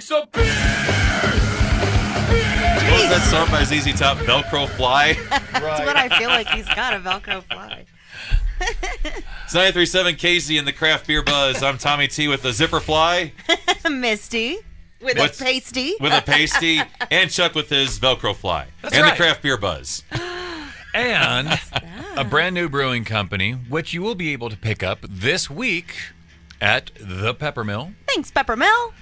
drink some beer. What was that song by ZZ Top? Velcro Fly? That's what I feel like. He's got a Velcro fly. It's 93.7 KAZY in the Craft Beer Buzz. I'm Tommy T with the Zipper Fly. Misty with a pasty. With a pasty. And Chuck with his Velcro Fly. That's and right. the Craft Beer Buzz. And a brand new brewing company, which you will be able to pick up this week at the Peppermill. Thanks, Peppermill.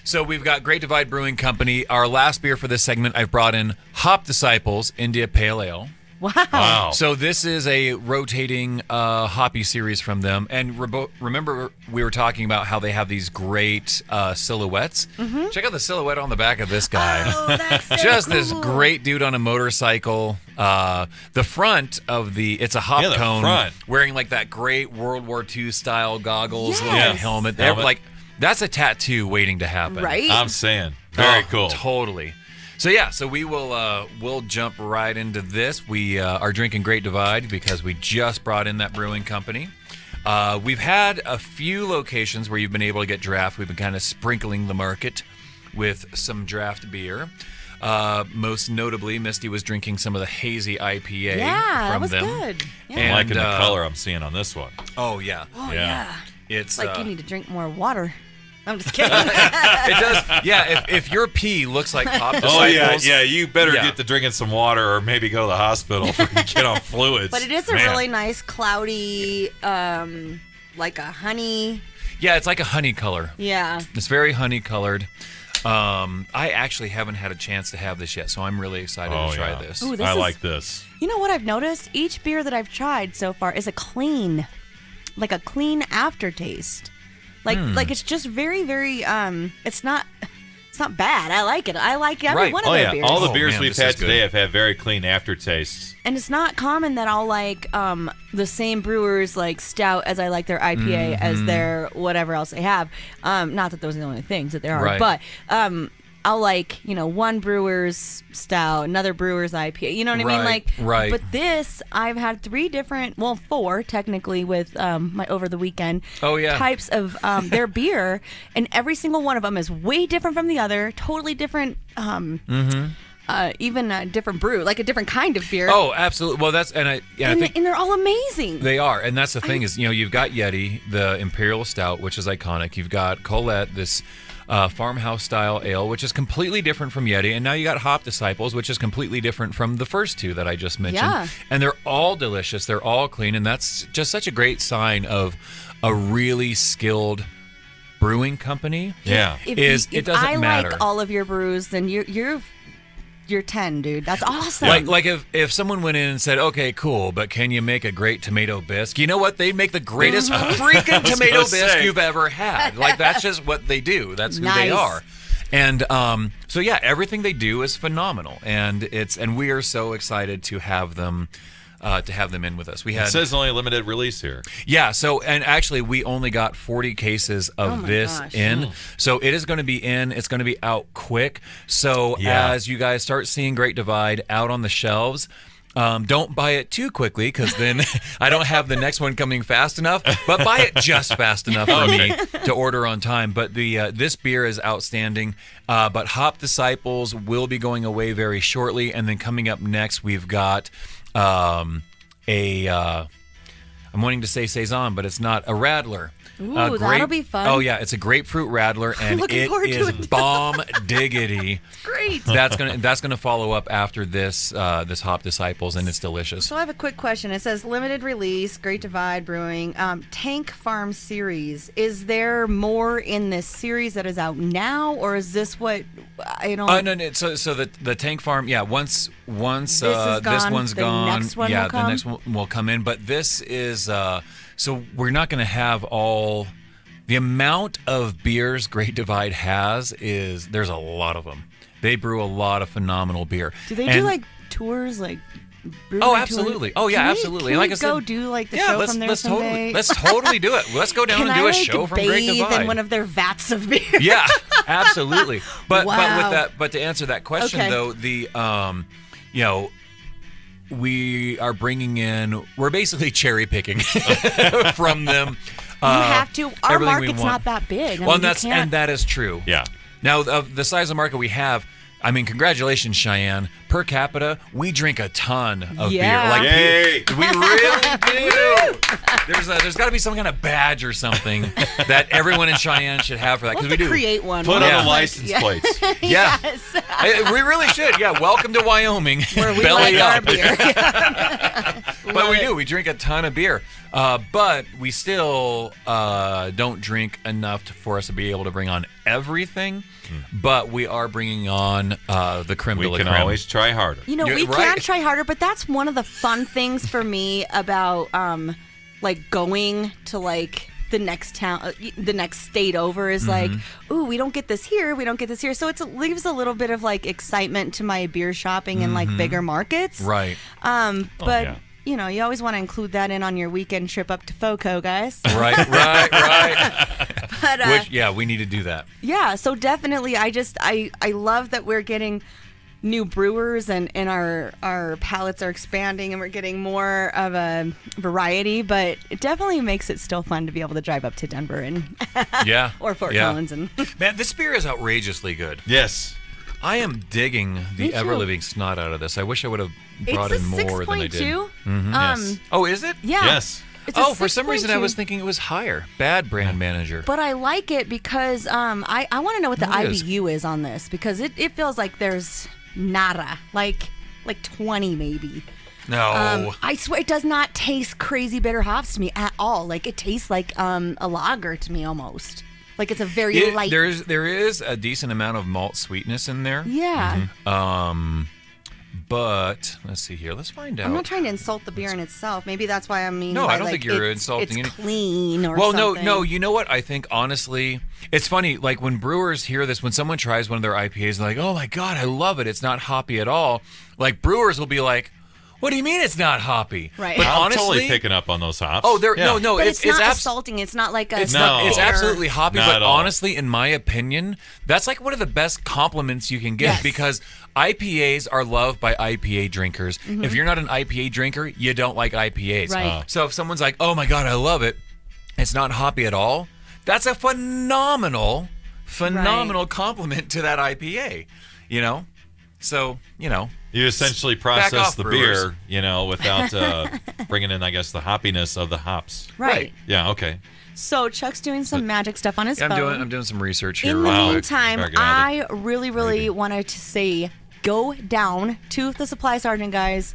So we've got Great Divide Brewing Company. Our last beer for this segment, I've brought in Hop Disciples India Pale Ale. Wow. So this is a rotating hoppy series from them. And remember we were talking about how they have these great silhouettes? Mm-hmm. Check out the silhouette on the back of this guy. Oh, that's so Just cool. this great dude on a motorcycle. The front of it's a hop cone. Front. Wearing like that great World War II style goggles, Yes. with a helmet. They're like, that's a tattoo waiting to happen. Right? I'm saying. Very cool. Totally. So yeah, so we will we'll jump right into this. We are drinking Great Divide because we just brought in that brewing company. We've had a few locations where you've been able to get draft. We've been kind of sprinkling the market with some draft beer. Most notably, Misty was drinking some of the Hazy IPA Yeah, from that was them. good. Yeah. And, I'm liking the color I'm seeing on this one. Oh yeah, Oh, yeah. it's Like you need to drink more water. I'm just kidding. it does. Yeah, if your pee looks like Hop Disciples. Oh, yeah. You better get to drinking some water or maybe go to the hospital if you get on fluids. But it is a really nice, cloudy, like a honey. Yeah, it's like a honey color. Yeah. It's very honey colored. I actually haven't had a chance to have this yet, so I'm really excited to try this. Ooh, I like this. You know what I've noticed? Each beer that I've tried so far is a clean aftertaste. Like it's just very, very. It's not bad. I like it. I like every one of their beers. All the beers man, we've this had is good. today have had very clean aftertastes. And it's not common that I'll like the same brewers like stout as I like their IPA as their whatever else they have. Not that those are the only things that there are, Right. but I'll like, one brewer's stout, another brewer's IPA. You know what I mean? Like, right. But this, I've had 4 technically with my over the weekend. Oh, yeah. Types of their beer, and every single one of them is way different from the other. Totally different. Even a different brew, like a different kind of beer. Oh, absolutely. Well, I think And they're all amazing. they are, and that's the thing is, you've got Yeti, the Imperial Stout, which is iconic. You've got Colette, this farmhouse style ale, which is completely different from Yeti, and now you got Hop Disciples, which is completely different from the first two that I just mentioned. Yeah. And they're all delicious. They're all clean, and that's just such a great sign of a really skilled brewing company. Yeah. If it doesn't I matter. like all of your brews, then you're 10, dude. That's awesome. Like if someone went in and said, okay, cool, but can you make a great tomato bisque? You know what? They'd make the greatest freaking tomato bisque you've ever had. Like, that's just what they do. That's who they Nice. are. And so yeah, everything they do is phenomenal, and we are so excited to have them in with us. It says only a limited release here. Yeah, so, and actually we only got 40 cases of this gosh. in. So it is going to be in. It's going to be out quick. So as you guys start seeing Great Divide out on the shelves, don't buy it too quickly, because then I don't have the next one coming fast enough, but buy it just fast enough for me to order on time. But this beer is outstanding. But Hop Disciples will be going away very shortly. And then coming up next, we've got I'm wanting to say Saison, but it's not, a Radler. Ooh, that'll be fun. Oh yeah, it's a grapefruit Radler, and looking it forward to is it. bomb diggity. Great. That's gonna follow up after this Hop Disciples, and it's delicious. So I have a quick question. It says limited release, Great Divide Brewing, Tank Farm series. Is there more in this series that is out now, or is this what I don't? No. So the Tank Farm, yeah. Once is this gone, one's the gone, next one yeah, will come? the next one will come in. But this is so we're not going to have all the amount of beers Great Divide has. There's a lot of them. They brew a lot of phenomenal beer. Do they do like tours, like? brewery Oh, tour? absolutely. Oh, yeah, Can we- absolutely. Can Like we I said, go do like the show from there someday? let's totally do it. Let's go down Can and do I, a show from Great bathe Divide. in one of their vats of beer? Yeah, absolutely. But Wow. but to answer that question Okay. though, we are bringing in. We're basically cherry picking from them. You have to. Our everything we market's want. not that big. I Well, mean, you and can't- that is true. Yeah. Now, of the size of market we have, I mean, congratulations, Cheyenne. Per capita, we drink a ton of beer. Like, Yay! we really do. There's got to be some kind of badge or something that everyone in Cheyenne should have for that, because we do. Create one. Put Yeah. on the license plates. Yeah. Yes. We really should. Yeah, welcome to Wyoming. Where we Belly like our up. beer. But we do. We drink a ton of beer. But we still don't drink enough for us to be able to bring on everything. But we are bringing on the creme de We la can creme. always try harder. You know, You're we right. can try harder, but that's one of the fun things for me about like going to like the next town, the next state over is like, ooh, we don't get this here, we don't get this here. So it leaves a little bit of like excitement to my beer shopping in like bigger markets. Right. But yeah. you know, you always want to include that in on your weekend trip up to FOCO, guys. Right. But Which, yeah, we need to do that. yeah, so definitely I love that we're getting new brewers and our palates are expanding and we're getting more of a variety, but it definitely makes it still fun to be able to drive up to Denver and Yeah. or Fort yeah. Collins and Man, this beer is outrageously good. Yes. I am digging Me the too. ever-living snot out of this. I wish I would have brought it's in a more than I did. 6.2. Yes. Oh, is it? Yeah. Yes. It's a Oh, for some reason I 6.2. was thinking it was higher. Bad brand manager. But I like it because I want to know what the No, it is. IBU is on this because it feels like there's nada, like 20 maybe. No. I swear it does not taste crazy bitter hops to me at all. Like it tastes like a lager to me almost. Like it's a very light. There is a decent amount of malt sweetness in there. Yeah. But let's see here. Let's find out. I'm not trying to insult the beer in itself. Maybe that's why I mean. No, by, I don't like, think you're it's insulting It's any- clean or Well, something. no. You know what? I think honestly, it's funny. Like when brewers hear this, when someone tries one of their IPAs, they're like, "Oh my god, I love it! It's not hoppy at all." Like brewers will be like, "What do you mean it's not hoppy?" Right. But I'm honestly, totally picking up on those hops. oh, there. Yeah. No. But it's not abs- assaulting. It's not like a. It's No. not. It's bitter- absolutely hoppy, Not but at all. honestly, in my opinion, that's like one of the best compliments you can get Yes. because IPAs are loved by IPA drinkers. If you're not an IPA drinker, you don't like IPAs. Right. So if someone's like, "Oh my god, I love it," it's not hoppy at all. That's a phenomenal compliment to that IPA. You know, so you know. You essentially Back process off, the brewers. beer, without bringing in, I guess, the hoppiness of the hops. Right. Yeah, okay. So Chuck's doing some magic stuff on his Yeah, phone. I'm doing some research here. In the real quick. meantime, Better get out I really wanted to say go down to the supply sergeant, guys.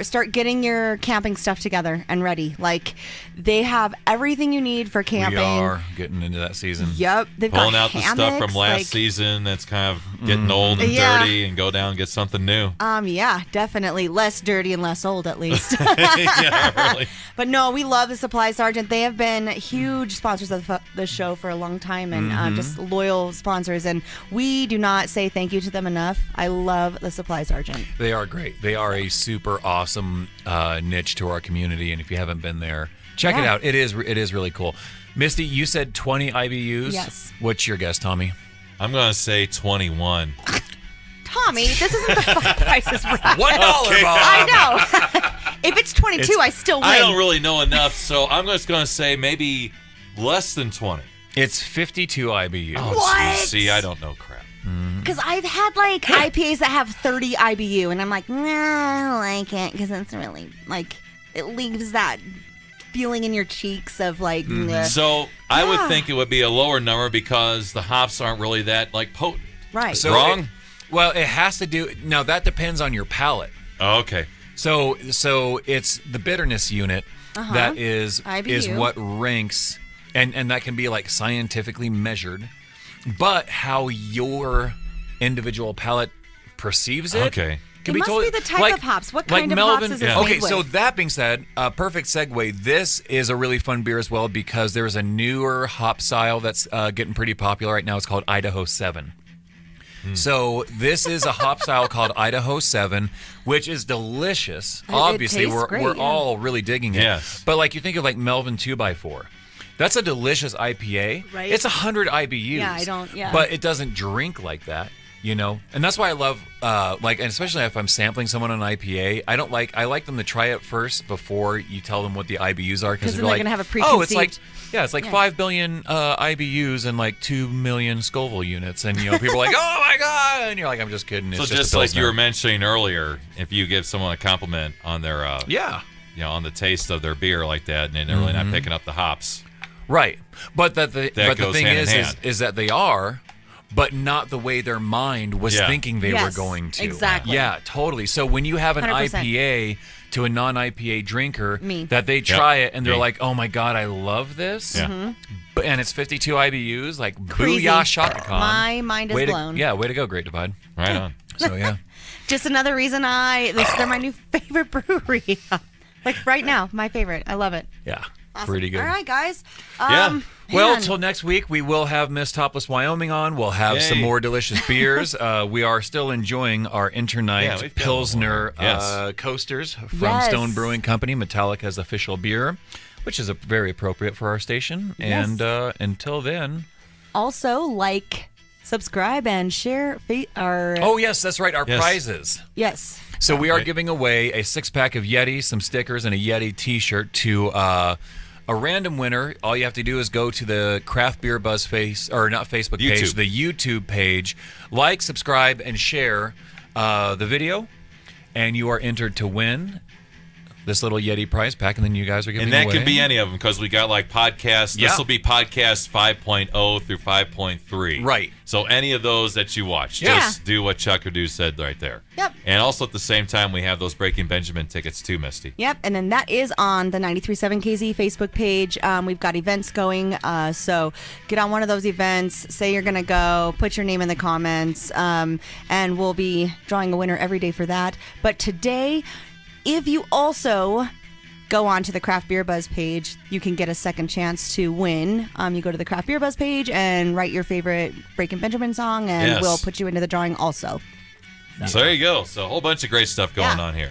Start getting your camping stuff together and ready. Like, they have everything you need for camping. We are getting into that season. Yep. They've Pulling got out the stuff hammocks, from last like, season that's kind of getting old and Yeah. dirty and go down and get something new. Yeah, definitely. Less dirty and less old, at least. Yeah, really. But no, we love the Supply Sergeant. They have been huge sponsors of the show for a long time and just loyal sponsors. And we do not say thank you to them enough. I love the Supply Sergeant. They are great. They are a super awesome niche to our community, and if you haven't been there, check it Yeah. out. It is really cool. Misty, you said 20 IBUs. Yes. What's your guess, Tommy? I'm going to say 21. Tommy, this isn't the fuck Price is Right. $1, Okay. Bob. I know. If it's 22, I still win. I don't really know enough, so I'm just going to say maybe less than 20. It's 52 IBUs. Oh, What? geez, see, I don't know crap. Because I've had like IPAs that have 30 IBU, and I'm like, nah, I don't like it because it's really like it leaves that feeling in your cheeks of like. nah. So I Yeah. would think it would be a lower number because the hops aren't really that potent. Right. So Wrong? Well, it has to do. Now that depends on your palate. Oh, okay. So it's the bitterness unit that is IBU. what ranks, and that can be like scientifically measured, but how your individual palate perceives it. Okay. It must be the type of hops. What kind of hops is it made Okay, with? so that being said, perfect segue. This is a really fun beer as well because there's a newer hop style that's getting pretty popular right now. It's called Idaho 7. So this is a hop style called Idaho 7, which is delicious. Obviously, tastes we're great, yeah. all really digging it. Yes. But like you think of like Melvin 2x4. That's a delicious IPA. Right. It's 100 IBUs. Yeah, I don't- yeah. But it doesn't drink like that. And that's why I love, and especially if I'm sampling someone on IPA, I like them to try it first before you tell them what the IBUs are, because then they're going to have a oh, it's preconceived. it's like 5 billion IBUs and like 2 million Scoville units, and people are like, oh my god, and you're like, I'm just kidding. It's So just a like you Pilsner. were mentioning earlier, if you give someone a compliment on their, on the taste of their beer like that, and they're really not picking up the hops. Right, but the goes thing hand in hand. is that they are, but not the way their mind was thinking they were Yes, going to. exactly. Yeah, totally. So when you have an 100%. IPA to a non-IPA drinker, Me. that they try it and they're Me. like, oh my god, I love this. Yeah. And it's 52 IBUs, like Crazy. booyah shaka Khan. My mind is blown. Way to go, Great Divide. Right on. So yeah. Just another reason they're my new favorite brewery. Like right now, my favorite. I love it. Yeah. Awesome. Pretty good. All right, guys. Yeah. Well, man. till next week, we will have Miss Topless Wyoming on. We'll have some Yay. more delicious beers. We are still enjoying our Internight we've got Pilsner one more. Yes. coasters from Yes. Stone Brewing Company, Metallica's official beer, which is very appropriate for our station. Yes. And until then... Also, like, subscribe, and share our... Oh, yes, that's right, our Yes. prizes. Yes. So we are Right. giving away a 6-pack of Yeti, some stickers, and a Yeti T-shirt to a random winner. All you have to do is go to the Craft Beer Buzz page, YouTube. the YouTube page, like, subscribe, and share the video, and you are entered to win this little Yeti prize pack, and then you guys are giving And that away. could be any of them, because we got like podcasts. Yeah. This will be podcast 5.0 through 5.3. Right. So any of those that you watch, Yeah. just do what Chuckerdoo said right there. Yep. And also at the same time, we have those Breaking Benjamin tickets too, Misty. Yep, and then that is on the 93.7 KZ Facebook page. We've got events going, so get on one of those events, say you're going to go, put your name in the comments, and we'll be drawing a winner every day for that. But today, if you also go on to the Craft Beer Buzz page, you can get a second chance to win. You go to the Craft Beer Buzz page and write your favorite Breaking Benjamin song, and Yes. we'll put you into the drawing also. So there you go. So a whole bunch of great stuff going Yeah. on here.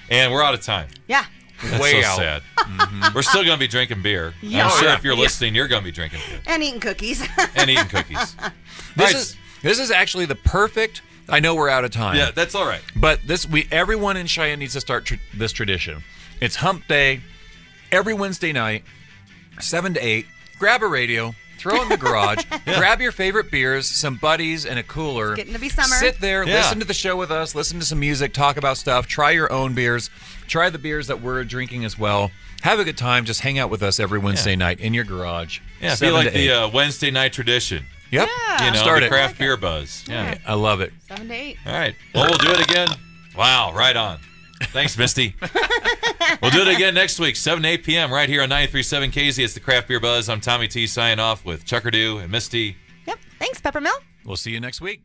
And we're out of time. Yeah. That's Way so out. sad. We're still going to be drinking beer. Yeah. I'm sure Oh, yeah. if you're listening, you're going to be drinking beer And eating cookies. and eating cookies. This is actually the perfect... I know we're out of time. Yeah, that's all right. But everyone in Cheyenne needs to start this tradition. It's Hump Day, every Wednesday night, 7 to 8. Grab a radio, throw it in the garage, grab your favorite beers, some buddies, and a cooler. Getting to be summer. Sit there, Yeah. listen to the show with us, listen to some music, talk about stuff, try your own beers, try the beers that we're drinking as well. Have a good time. Just hang out with us every Wednesday night in your garage. Yeah, be 7 like to 8. the Wednesday night tradition. Yep. Yeah. You know, Start the it. craft beer buzz. Yeah. I love it. 7 to 8. All right. Well, we'll do it again. Wow, right on. Thanks, Misty. We'll do it again next week, 7 to 8 p.m. right here on 93.7 KZ. It's the Craft Beer Buzz. I'm Tommy T signing off with Chuckerdoo and Misty. Yep. Thanks, Peppermill. We'll see you next week.